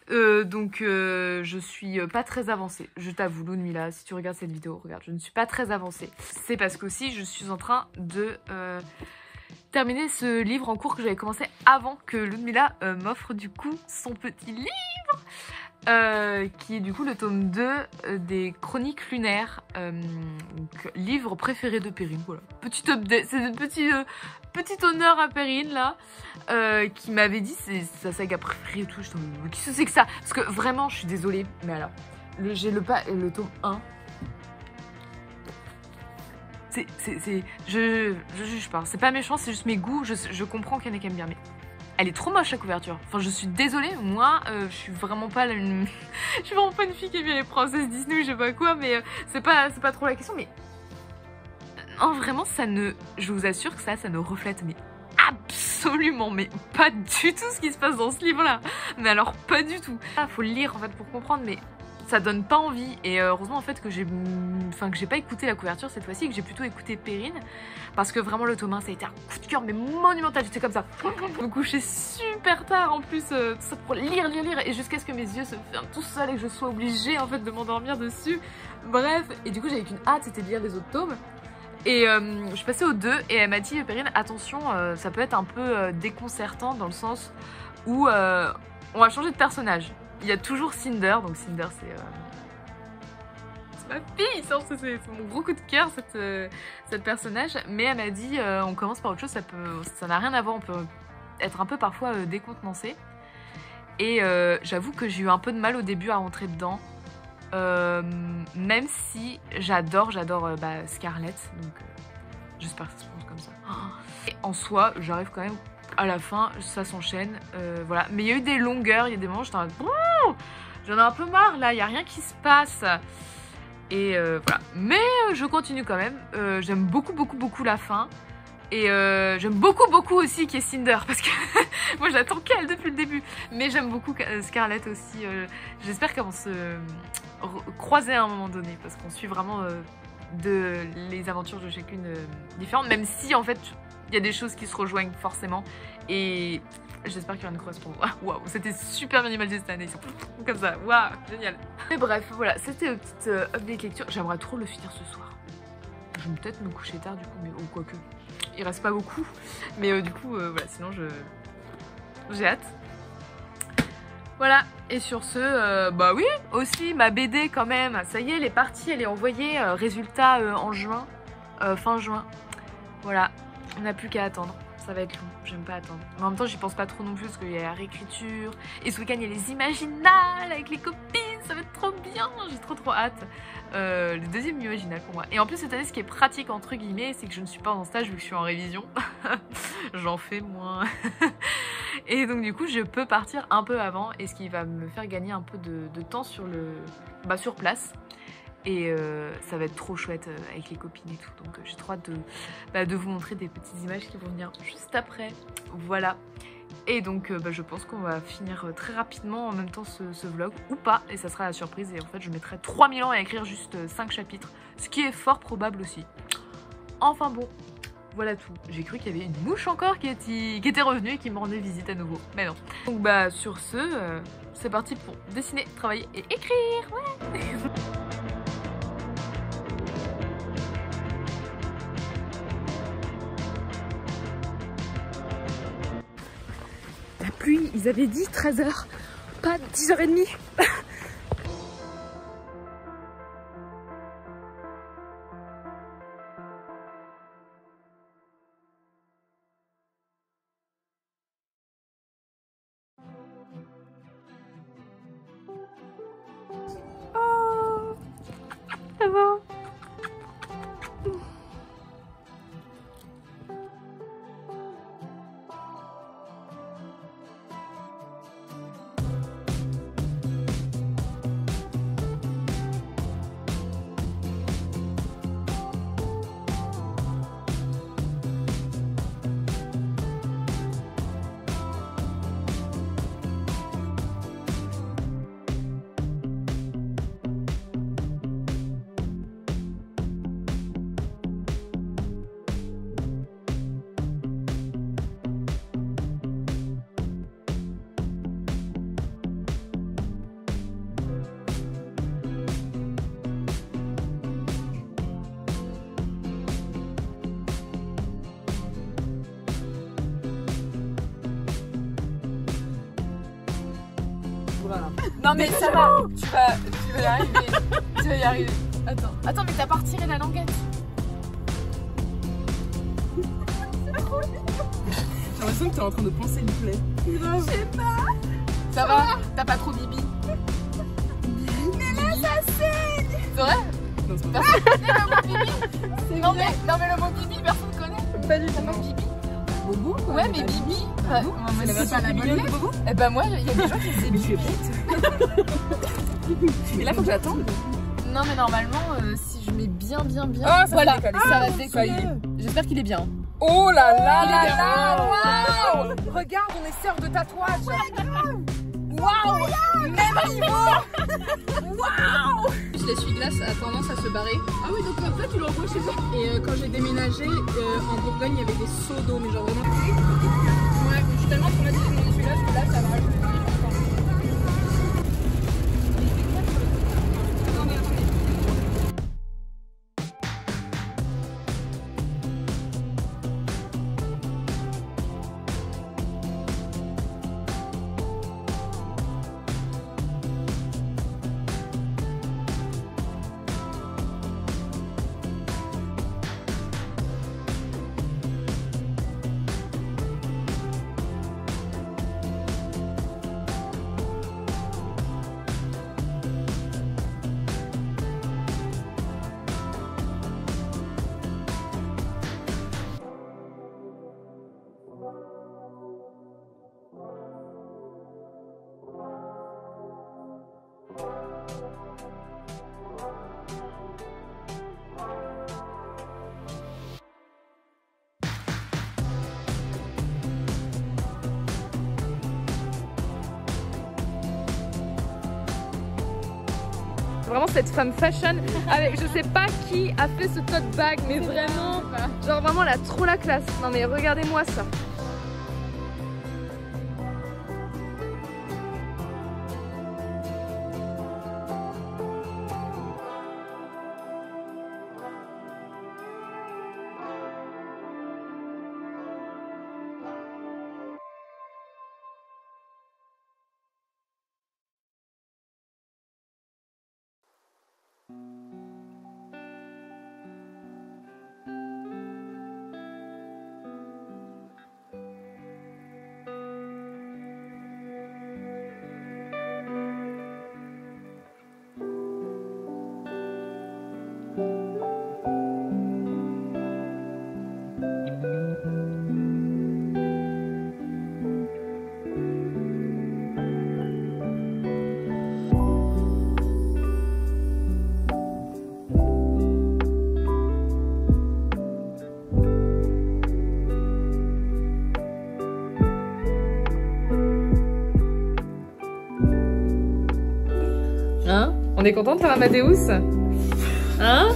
Donc je suis pas très avancée, je t'avoue Ludmilla, si tu regardes cette vidéo, regarde, je ne suis pas très avancée. C'est parce qu'aussi je suis en train de terminer ce livre en cours que j'avais commencé avant que Ludmilla m'offre du coup son petit livre qui est du coup le tome 2 des Chroniques lunaires, donc, livre préféré de Perrine, voilà. Petit update, c'est un petit honneur à Perrine là, qui m'avait dit c'est sa saga préférée et tout. Je me qu'est-ce que c'est que ça? Parce que vraiment, je suis désolée, mais alors, j'ai le tome 1. Je juge pas, c'est pas méchant, c'est juste mes goûts, je comprends qu'il y en a qui aiment bien, mais elle est trop moche la couverture. Enfin, je suis désolée, moi, je suis vraiment pas une... je suis vraiment pas une fille qui aime bien les princesses Disney ou je sais pas quoi, mais c'est pas trop la question, mais... Non, vraiment, ça ne... Je vous assure que ça ne reflète, mais absolument, mais pas du tout ce qui se passe dans ce livre-là. Mais alors, pas du tout. Ah, faut le lire, en fait, pour comprendre, mais... ça donne pas envie, et heureusement en fait que j'ai pas écouté la couverture cette fois-ci, que j'ai plutôt écouté Perrine, parce que vraiment le tome 1 ça a été un coup de cœur mais monumental. J'étais comme ça, je me couchais super tard en plus, tout ça pour lire, et jusqu'à ce que mes yeux se ferment tout seuls et que je sois obligée en fait de m'endormir dessus. Bref, et du coup j'avais qu'une hâte, c'était de lire les autres tomes. Et je suis passée au 2 et elle m'a dit Perrine, attention, ça peut être un peu déconcertant dans le sens où on va changer de personnage. Il y a toujours Cinder, donc Cinder c'est ma fille, c'est mon gros coup de cœur cette personnage, mais elle m'a dit on commence par autre chose, ça n'a rien à voir, on peut être un peu parfois décontenancé. Et j'avoue que j'ai eu un peu de mal au début à rentrer dedans, même si j'adore Scarlett, donc j'espère que ça se prononce comme ça. Et en soi, j'arrive quand même à la fin, ça s'enchaîne, voilà. Mais il y a eu des longueurs, il y a des moments, j'étais en mode, j'en ai un peu marre là, il n'y a rien qui se passe. Et voilà. Mais je continue quand même, j'aime beaucoup la fin. Et j'aime beaucoup aussi qui est Cinder, parce que moi j'attends qu'elle depuis le début. Mais j'aime beaucoup Scarlett aussi, j'espère qu'elles vont se croiser à un moment donné, parce qu'on suit vraiment les aventures de chacune différentes, même si en fait... il y a des choses qui se rejoignent forcément, et j'espère qu'il y aura une correspondance. Waouh, c'était super bien imagé cette année, ils sont comme ça, waouh, génial. Mais bref, voilà, c'était une petite update lecture. J'aimerais trop le finir ce soir. Je vais peut-être me coucher tard du coup, mais quoique, il reste pas beaucoup. Mais du coup, voilà, sinon j'ai hâte. Voilà, et sur ce, bah oui, aussi ma BD quand même, ça y est, elle est partie, elle est envoyée, résultat en juin, fin juin, voilà. On n'a plus qu'à attendre, ça va être long, j'aime pas attendre. Mais en même temps j'y pense pas trop non plus parce qu'il y a la réécriture. Et ce week-end il y a les imaginales avec les copines, ça va être trop bien, j'ai trop hâte. Le deuxième imaginal pour moi. Et en plus cette année ce qui est pratique entre guillemets, c'est que je ne suis pas en stage vu que je suis en révision. J'en fais moins. Et donc du coup je peux partir un peu avant, et ce qui va me faire gagner un peu de temps sur place. Et ça va être trop chouette avec les copines et tout. Donc j'ai trop hâte de vous montrer des petites images qui vont venir juste après. Voilà. Et donc je pense qu'on va finir très rapidement en même temps ce vlog, ou pas. Et ça sera la surprise. Et en fait je mettrai 3000 ans à écrire juste 5 chapitres. Ce qui est fort probable aussi. Enfin bon. voilà tout. J'ai cru qu'il y avait une mouche encore qui était revenue et qui me rendait visite à nouveau. Mais non. Donc bah sur ce, c'est parti pour dessiner, travailler et écrire. Ouais. La pluie, ils avaient dit 13h, pas 10h30. Oh, ça va. Voilà. Non mais ça va, tu vas y arriver. Tu vas y arriver. Attends, mais t'as pas retiré la languette. J'ai l'impression que t'es en train de penser une plaie. Je sais pas. Ça va? T'as pas trop bibi? Mais là ça saigne. C'est vrai? Non, c'est pas vrai. Le mot bibi. Non mais le mot bibi, personne connaît. Pas du tout. Le mot bibi. Bobo quoi? Ouais mais bibi. C'est pas la bonne idée, Bobo? Eh ben moi, il y a des gens qui disaient bibi. Et là faut que j'attende. Non mais normalement, si je mets bien. Oh, ça voilà, va décoller. ça va se décoller. J'espère qu'il est bien. Oh là là Il est là bien. là! Waouh! Regarde, on est sœurs de tatouage! Waouh! Même niveau! Waouh! L'essuie-glace a tendance à se barrer. Ah oui, donc après tu l'envoies chez toi. Et quand j'ai déménagé en Bourgogne, il y avait des seaux d'eau, mais genre vraiment. Ouais, je suis tellement traumatisée de mon essuie-glace que là ça va rajouter du Vraiment cette femme fashion avec je sais pas qui a fait ce tote bag mais vraiment genre vraiment elle a trop la classe. Non mais regardez-moi ça. Hein? On est content de faire Amadeus? Hein?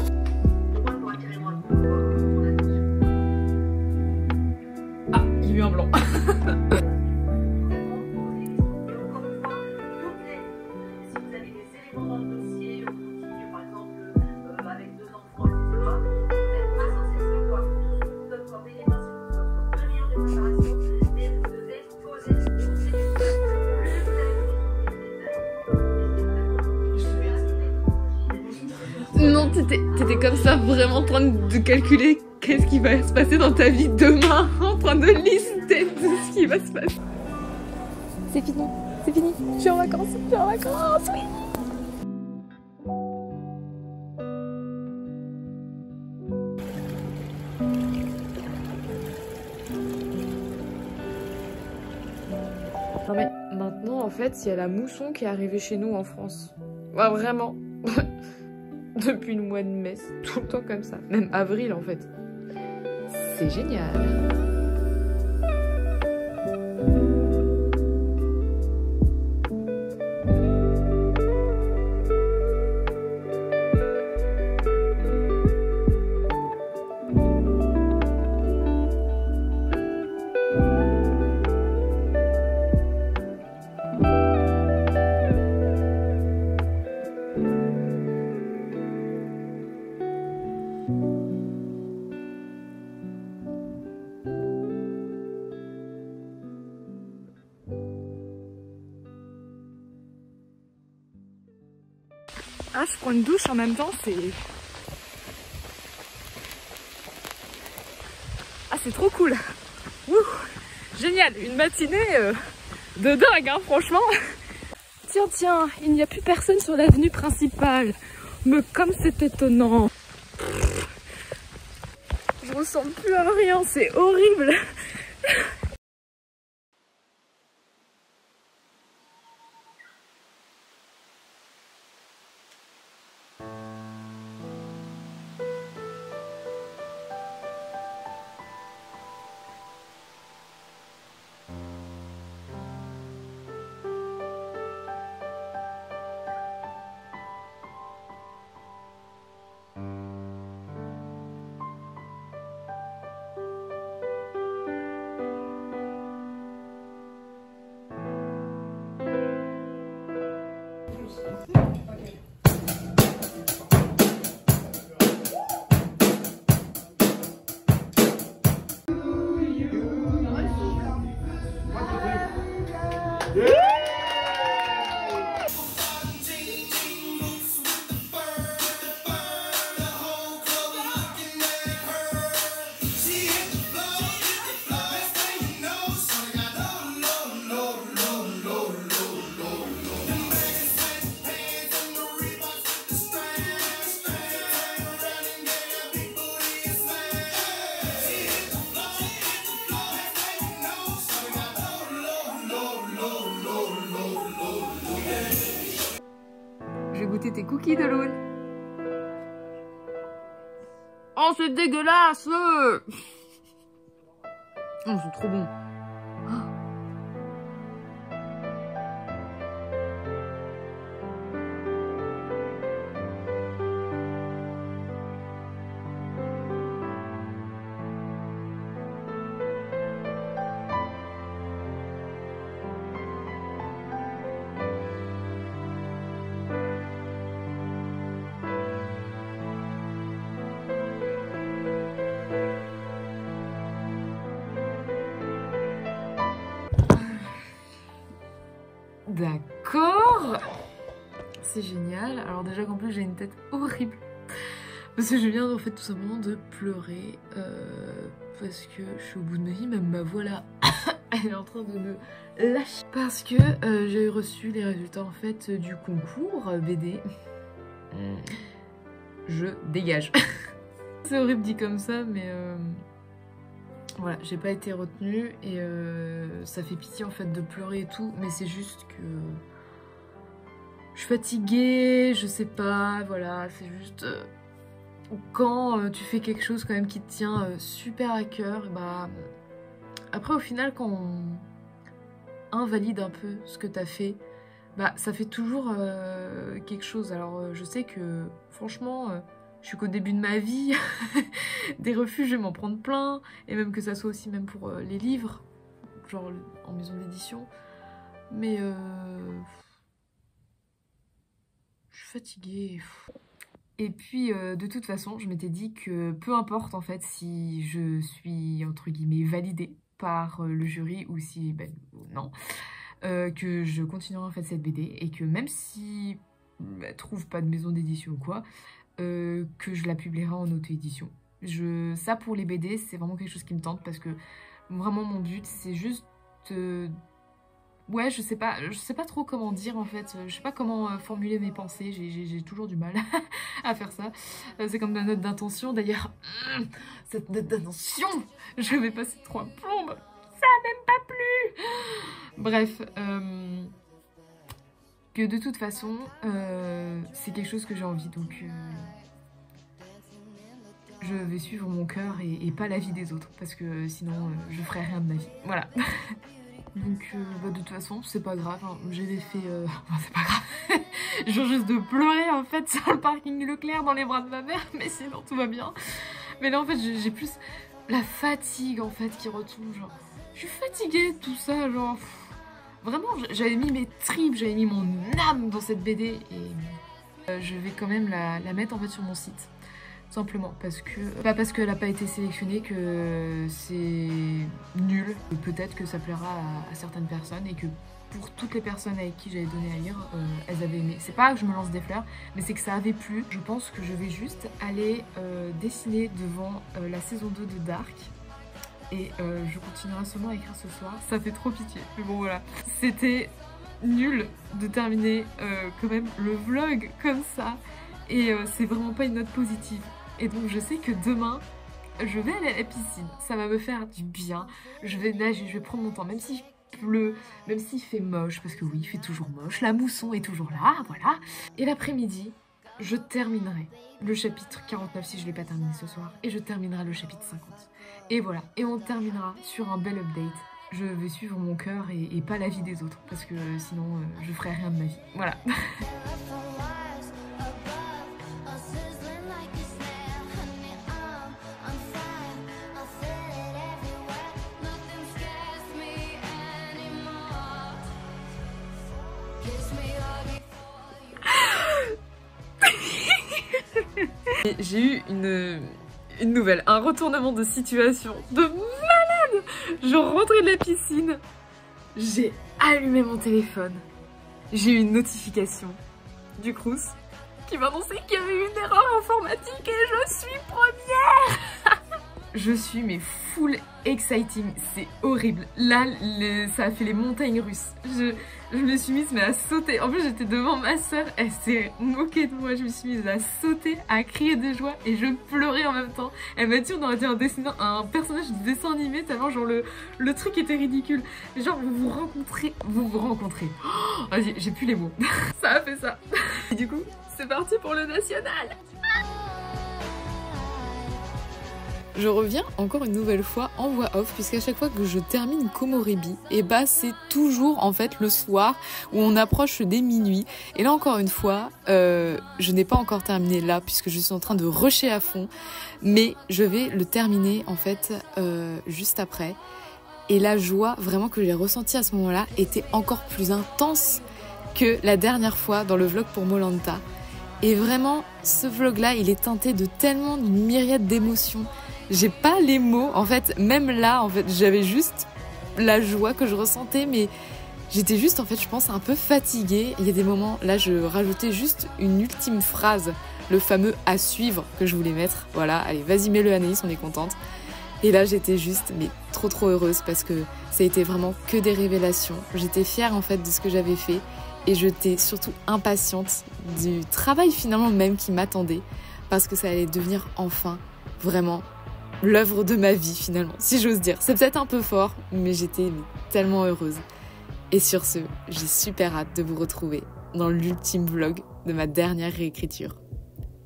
Non, t'étais comme ça, vraiment en train de calculer qu'est-ce qui va se passer dans ta vie demain, en train de lister tout ce qui va se passer. C'est fini, je suis en vacances, oui. Non mais maintenant en fait il y a la mousson qui est arrivée chez nous en France. Ouais, vraiment. Depuis le mois de mai, c'est tout le temps comme ça. Même avril en fait. C'est génial. Ah, je prends une douche en même temps, c'est... Ah, c'est trop cool. Ouh, génial, une matinée de dingue, hein, franchement. Tiens, il n'y a plus personne sur l'avenue principale. Mais comme c'est étonnant. Je ressemble plus à rien, c'est horrible. Je vais goûter tes cookies de Lune. Oh, c'est dégueulasse! Oh, c'est trop bon. D'accord, c'est génial. Alors déjà qu'en plus j'ai une tête horrible parce que je viens en fait tout simplement de pleurer parce que je suis au bout de ma vie, même ma voix là elle est en train de me lâcher parce que j'ai reçu les résultats en fait du concours BD. Je dégage. C'est horrible dit comme ça mais voilà, j'ai pas été retenue et ça fait pitié en fait de pleurer et tout, mais c'est juste que je suis fatiguée, je sais pas, voilà, c'est juste quand tu fais quelque chose quand même qui te tient super à cœur, bah après au final quand on invalide un peu ce que t'as fait, bah ça fait toujours quelque chose. Alors je sais que franchement je suis qu'au début de ma vie, des refuges je vais m'en prendre plein, et même que ça soit aussi même pour les livres, genre en maison d'édition, mais je suis fatiguée. Et puis de toute façon je m'étais dit que peu importe en fait si je suis entre guillemets validée par le jury ou si ben non, que je continuerai en fait cette BD et que même si trouve pas de maison d'édition ou quoi, que je la publierai en auto-édition. Ça pour les BD, c'est vraiment quelque chose qui me tente parce que vraiment mon but c'est juste ouais, je sais pas trop comment dire en fait, je sais pas comment formuler mes pensées, j'ai toujours du mal à faire ça. C'est comme ma note d'intention, d'ailleurs, cette note d'intention, je vais passer 3 plombes, ça a même pas plu. Bref, que de toute façon, c'est quelque chose que j'ai envie, donc je vais suivre mon cœur et pas l'avis des autres, parce que sinon je ferai rien de ma vie, voilà. Donc de toute façon c'est pas grave, hein. J'avais fait... Enfin, c'est pas grave. Je viens juste de pleurer en fait sur le parking Leclerc dans les bras de ma mère, mais sinon tout va bien. Mais là en fait j'ai plus la fatigue en fait qui retombe, genre je suis fatiguée de tout ça, genre vraiment j'avais mis mes tripes, j'avais mis mon âme dans cette BD et je vais quand même la mettre en fait sur mon site. Simplement parce que, pas parce qu'elle n'a pas été sélectionnée que c'est nul. Peut-être que ça plaira à certaines personnes et que pour toutes les personnes avec qui j'avais donné à lire, elles avaient aimé. C'est pas que je me lance des fleurs, mais c'est que ça avait plu. Je pense que je vais juste aller dessiner devant la saison 2 de Dark. Et je continuerai seulement à écrire ce soir. Ça fait trop pitié. Mais bon voilà. C'était nul de terminer quand même le vlog comme ça. Et c'est vraiment pas une note positive. Et donc je sais que demain, je vais aller à la piscine. Ça va me faire du bien. Je vais nager, je vais prendre mon temps. Même s'il pleut, même s'il fait moche. Parce que oui, il fait toujours moche. La mousson est toujours là, voilà. Et l'après-midi, je terminerai le chapitre 49 si je ne l'ai pas terminé ce soir. Et je terminerai le chapitre 50. Et voilà. Et on terminera sur un bel update. Je vais suivre mon cœur et pas l'avis des autres. Parce que sinon, je ferai rien de ma vie. Voilà. J'ai eu une nouvelle, un retournement de situation de malade. Je rentrais de la piscine, j'ai allumé mon téléphone, j'ai eu une notification du Crous qui m'annonçait qu'il y avait eu une erreur informatique et je suis première. Je suis mais full exciting, c'est horrible. Là, ça a fait les montagnes russes. Je me suis mise mais à sauter. En plus, j'étais devant ma soeur, elle s'est moquée de moi. Je me suis mise à sauter, à crier de joie et je pleurais en même temps. Elle m'a dit on aurait dit un personnage de dessin animé tellement genre le truc était ridicule. Genre vous vous rencontrez. Oh, vas-y, j'ai plus les mots. Ça a fait ça. Et du coup, c'est parti pour le national. Je reviens encore une nouvelle fois en voix off puisqu'à chaque fois que je termine Komorebi, et bah c'est toujours en fait le soir où on approche des minuit. Et là encore une fois, je n'ai pas encore terminé là puisque je suis en train de rusher à fond, mais je vais le terminer en fait juste après. Et la joie vraiment que j'ai ressentie à ce moment-là était encore plus intense que la dernière fois dans le vlog pour Molanta. Et vraiment, ce vlog-là, il est teinté de tellement d'une myriade d'émotions. J'ai pas les mots, en fait, même là, en fait, j'avais juste la joie que je ressentais, mais j'étais juste, en fait, je pense, un peu fatiguée. Il y a des moments, là, je rajoutais juste une ultime phrase, le fameux « à suivre » que je voulais mettre. Voilà, allez, vas-y, mets-le Anaïs, on est contente. Et là, j'étais juste, mais trop heureuse parce que ça a été vraiment que des révélations. J'étais fière, en fait, de ce que j'avais fait et j'étais surtout impatiente du travail, finalement, même qui m'attendait parce que ça allait devenir enfin, vraiment, l'œuvre de ma vie finalement, si j'ose dire. C'est peut-être un peu fort, mais j'étais tellement heureuse. Et sur ce, j'ai super hâte de vous retrouver dans l'ultime vlog de ma dernière réécriture.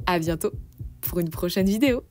À bientôt pour une prochaine vidéo.